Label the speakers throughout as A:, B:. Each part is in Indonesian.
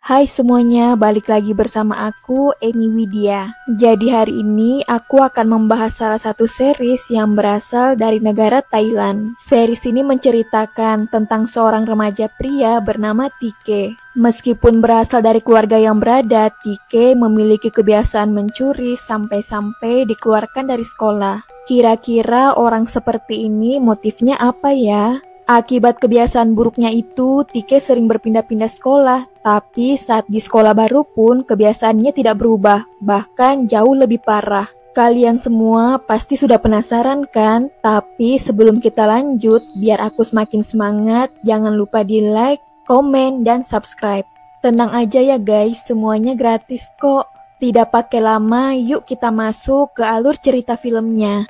A: Hai semuanya, balik lagi bersama aku, Eni Widya. Jadi hari ini aku akan membahas salah satu series yang berasal dari negara Thailand. Series ini menceritakan tentang seorang remaja pria bernama Tike. Meskipun berasal dari keluarga yang berada, Tike memiliki kebiasaan mencuri sampai-sampai dikeluarkan dari sekolah. Kira-kira orang seperti ini motifnya apa ya? Akibat kebiasaan buruknya itu, Tike sering berpindah-pindah sekolah, tapi saat di sekolah baru pun kebiasaannya tidak berubah, bahkan jauh lebih parah. Kalian semua pasti sudah penasaran kan? Tapi sebelum kita lanjut, biar aku semakin semangat, jangan lupa di like, komen, dan subscribe. Tenang aja ya guys, semuanya gratis kok. Tidak pakai lama, yuk kita masuk ke alur cerita filmnya.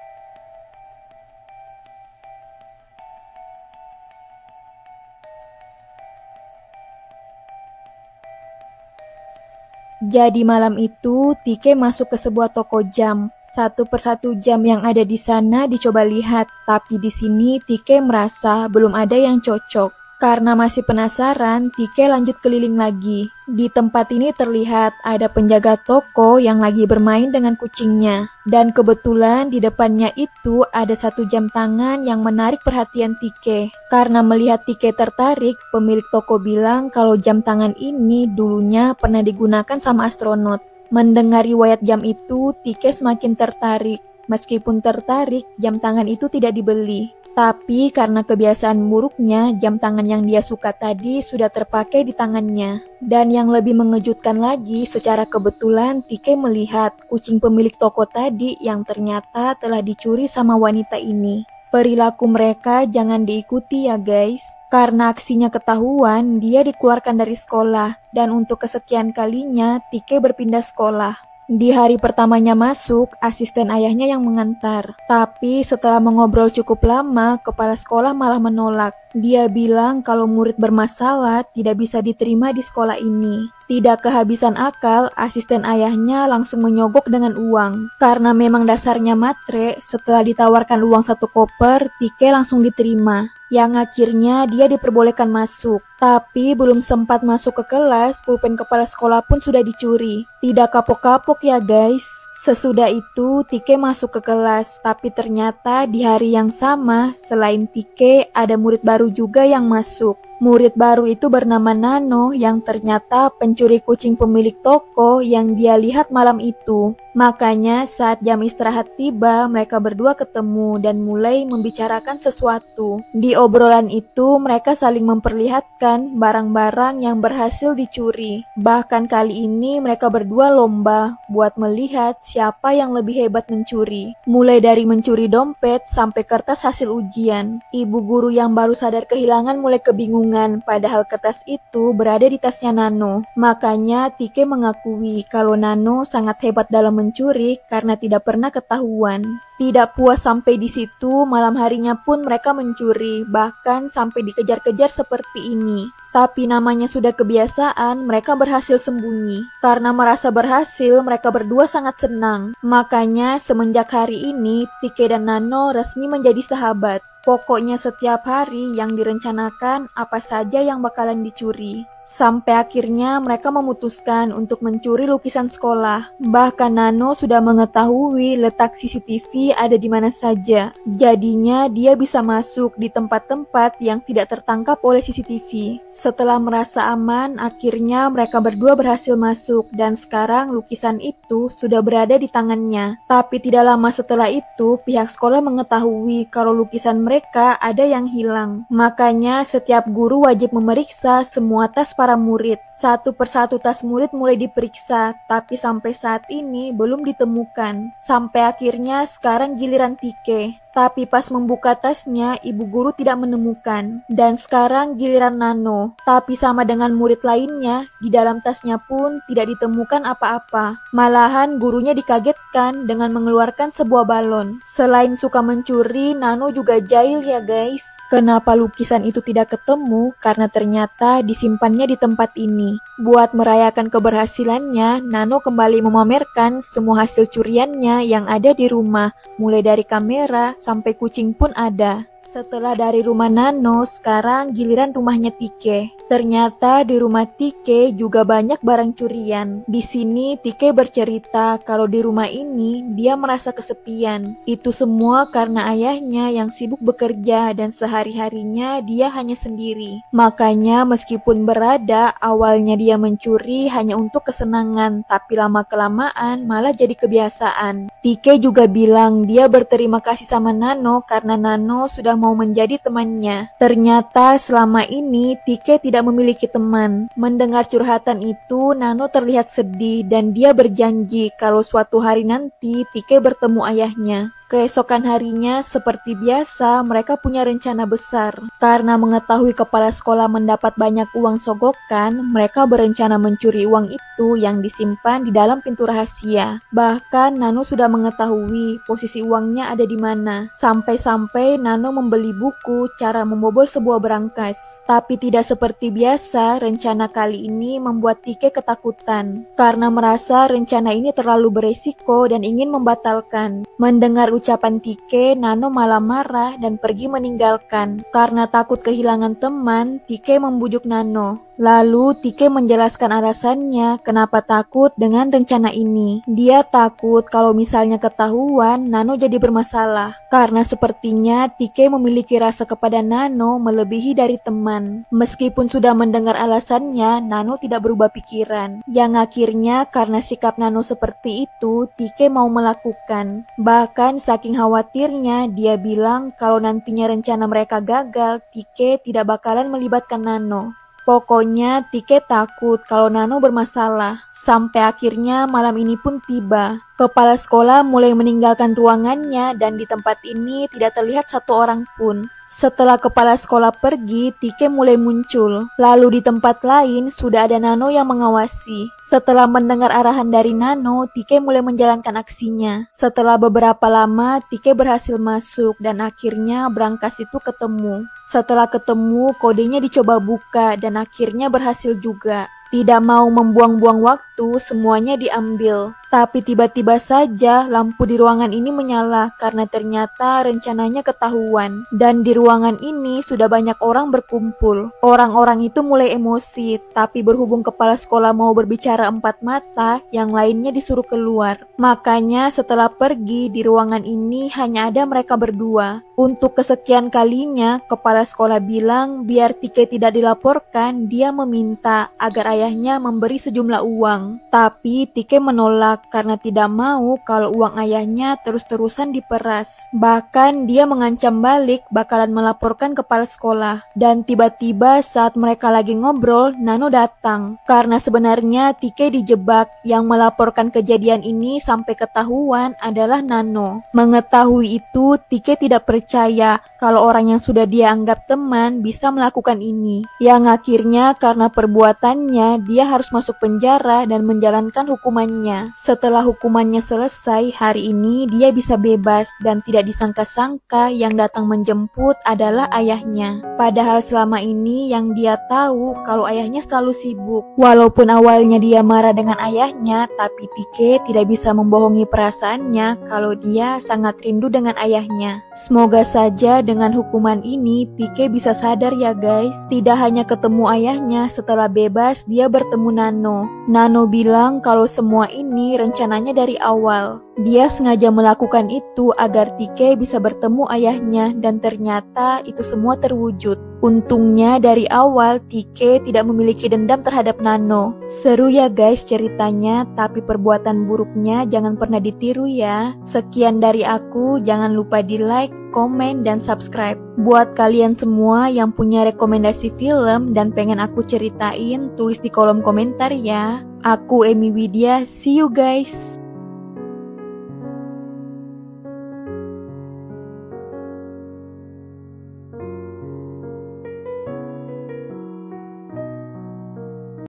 A: Jadi malam itu, Tike masuk ke sebuah toko jam. Satu persatu jam yang ada di sana dicoba lihat, tapi di sini Tike merasa belum ada yang cocok. Karena masih penasaran, Tike lanjut keliling lagi. Di tempat ini terlihat ada penjaga toko yang lagi bermain dengan kucingnya. Dan kebetulan di depannya itu ada satu jam tangan yang menarik perhatian Tike. Karena melihat Tike tertarik, pemilik toko bilang kalau jam tangan ini dulunya pernah digunakan sama astronot. Mendengar riwayat jam itu, Tike semakin tertarik. Meskipun tertarik, jam tangan itu tidak dibeli. Tapi karena kebiasaan buruknya, jam tangan yang dia suka tadi sudah terpakai di tangannya. Dan yang lebih mengejutkan lagi, secara kebetulan Tike melihat kucing pemilik toko tadi yang ternyata telah dicuri sama wanita ini. Perilaku mereka jangan diikuti ya guys. Karena aksinya ketahuan, dia dikeluarkan dari sekolah. Dan untuk kesekian kalinya, Tike berpindah sekolah. Di hari pertamanya masuk, asisten ayahnya yang mengantar. Tapi setelah mengobrol cukup lama, kepala sekolah malah menolak. Dia bilang kalau murid bermasalah tidak bisa diterima di sekolah ini. Tidak kehabisan akal, asisten ayahnya langsung menyogok dengan uang. Karena memang dasarnya matre, setelah ditawarkan uang 1 koper, Tike langsung diterima. Yang akhirnya dia diperbolehkan masuk. Tapi belum sempat masuk ke kelas, pulpen kepala sekolah pun sudah dicuri. Tidak kapok-kapok ya guys. Sesudah itu, Tike masuk ke kelas. Tapi ternyata di hari yang sama, selain Tike, ada murid baru juga yang masuk. Murid baru itu bernama Nano yang ternyata pencuri kucing pemilik toko yang dia lihat malam itu. Makanya saat jam istirahat tiba, mereka berdua ketemu dan mulai membicarakan sesuatu. Di obrolan itu, mereka saling memperlihatkan barang-barang yang berhasil dicuri. Bahkan kali ini mereka berdua lomba buat melihat siapa yang lebih hebat mencuri. Mulai dari mencuri dompet sampai kertas hasil ujian. Ibu guru yang baru sadar kehilangan mulai kebingungan, padahal kertas itu berada di tasnya Nano. Makanya Tike mengakui kalau Nano sangat hebat dalam mencuri karena tidak pernah ketahuan. Tidak puas sampai di situ, malam harinya pun mereka mencuri, bahkan sampai dikejar-kejar seperti ini. Tapi namanya sudah kebiasaan, mereka berhasil sembunyi. Karena merasa berhasil, mereka berdua sangat senang. Makanya semenjak hari ini, Tike dan Nano resmi menjadi sahabat. Pokoknya setiap hari yang direncanakan apa saja yang bakalan dicuri. Sampai akhirnya mereka memutuskan untuk mencuri lukisan sekolah. Bahkan Nano sudah mengetahui letak CCTV ada di mana saja. Jadinya dia bisa masuk di tempat-tempat yang tidak tertangkap oleh CCTV. Setelah merasa aman, akhirnya mereka berdua berhasil masuk dan sekarang lukisan itu sudah berada di tangannya. Tapi tidak lama setelah itu, pihak sekolah mengetahui kalau lukisan mereka ada yang hilang. Makanya setiap guru wajib memeriksa semua tas para murid. Satu persatu tas murid mulai diperiksa, tapi sampai saat ini belum ditemukan. Sampai akhirnya sekarang giliran Tike. Tapi pas membuka tasnya, ibu guru tidak menemukan. Dan sekarang giliran Nano. Tapi sama dengan murid lainnya, di dalam tasnya pun tidak ditemukan apa-apa. Malahan gurunya dikagetkan dengan mengeluarkan sebuah balon. Selain suka mencuri, Nano juga jahil ya guys. Kenapa lukisan itu tidak ketemu? Karena ternyata disimpannya di tempat ini. Buat merayakan keberhasilannya, Nano kembali memamerkan semua hasil curiannya yang ada di rumah. Mulai dari kamera sampai kucing pun ada. Setelah dari rumah Nano, sekarang giliran rumahnya Tike. Ternyata di rumah Tike juga banyak barang curian. Di sini Tike bercerita kalau di rumah ini dia merasa kesepian. Itu semua karena ayahnya yang sibuk bekerja dan sehari-harinya dia hanya sendiri. Makanya meskipun berada, awalnya dia mencuri hanya untuk kesenangan, tapi lama-kelamaan malah jadi kebiasaan. Tike juga bilang dia berterima kasih sama Nano karena Nano sudah mau menjadi temannya. Ternyata selama ini Tike tidak memiliki teman. Mendengar curhatan itu, Nano terlihat sedih dan dia berjanji kalau suatu hari nanti Tike bertemu ayahnya. Keesokan harinya, seperti biasa, mereka punya rencana besar. Karena mengetahui kepala sekolah mendapat banyak uang sogokan, mereka berencana mencuri uang itu yang disimpan di dalam pintu rahasia. Bahkan Nano sudah mengetahui posisi uangnya ada di mana. Sampai-sampai Nano membeli buku cara membobol sebuah berangkas. Tapi tidak seperti biasa, rencana kali ini membuat Tike ketakutan. Karena merasa rencana ini terlalu beresiko dan ingin membatalkan. Mendengar ucapan Tike, Nano malah marah dan pergi meninggalkan. Karena takut kehilangan teman, Tike membujuk Nano. Lalu Tike menjelaskan alasannya kenapa takut dengan rencana ini. Dia takut kalau misalnya ketahuan, Nano jadi bermasalah. Karena sepertinya Tike memiliki rasa kepada Nano melebihi dari teman. Meskipun sudah mendengar alasannya, Nano tidak berubah pikiran. Yang akhirnya karena sikap Nano seperti itu, Tike mau melakukan. Bahkan saking khawatirnya, dia bilang kalau nantinya rencana mereka gagal, Tike tidak bakalan melibatkan Nano. Pokoknya Tike takut kalau Nano bermasalah. Sampai akhirnya malam ini pun tiba. Kepala sekolah mulai meninggalkan ruangannya dan di tempat ini tidak terlihat satu orang pun. Setelah kepala sekolah pergi, Tike mulai muncul. Lalu di tempat lain sudah ada Nano yang mengawasi. Setelah mendengar arahan dari Nano, Tike mulai menjalankan aksinya. Setelah beberapa lama, Tike berhasil masuk dan akhirnya berangkas itu ketemu. Setelah ketemu, kodenya dicoba buka dan akhirnya berhasil juga. Tidak mau membuang-buang waktu, semuanya diambil. Tapi tiba-tiba saja lampu di ruangan ini menyala karena ternyata rencananya ketahuan. Dan di ruangan ini sudah banyak orang berkumpul. Orang-orang itu mulai emosi, tapi berhubung kepala sekolah mau berbicara empat mata, yang lainnya disuruh keluar. Makanya setelah pergi, di ruangan ini hanya ada mereka berdua. Untuk kesekian kalinya, kepala sekolah bilang biar Tike tidak dilaporkan, dia meminta agar ayahnya memberi sejumlah uang. Tapi Tike menolak karena tidak mau kalau uang ayahnya terus-terusan diperas. Bahkan dia mengancam balik bakalan melaporkan kepala sekolah. Dan tiba-tiba saat mereka lagi ngobrol, Nano datang. Karena sebenarnya Tike dijebak, yang melaporkan kejadian ini sampai ketahuan adalah Nano. Mengetahui itu, Tike tidak percaya kalau orang yang sudah dia anggap teman bisa melakukan ini. Yang akhirnya karena perbuatannya, dia harus masuk penjara dan menjalankan hukumannya. Setelah hukumannya selesai, hari ini dia bisa bebas dan tidak disangka-sangka yang datang menjemput adalah ayahnya. Padahal selama ini yang dia tahu kalau ayahnya selalu sibuk. Walaupun awalnya dia marah dengan ayahnya, tapi Tike tidak bisa membohongi perasaannya kalau dia sangat rindu dengan ayahnya. Semoga saja dengan hukuman ini Tike bisa sadar ya guys. Tidak hanya ketemu ayahnya, setelah bebas dia bertemu Nano. Nano bilang kalau semua ini rencananya dari awal. Dia sengaja melakukan itu agar Tike bisa bertemu ayahnya dan ternyata itu semua terwujud. Untungnya dari awal Tike tidak memiliki dendam terhadap Nano. Seru ya guys ceritanya, tapi perbuatan buruknya jangan pernah ditiru ya. Sekian dari aku, jangan lupa di like, komen, dan subscribe. Buat kalian semua yang punya rekomendasi film dan pengen aku ceritain, tulis di kolom komentar ya. Aku Emi Widya, see you guys.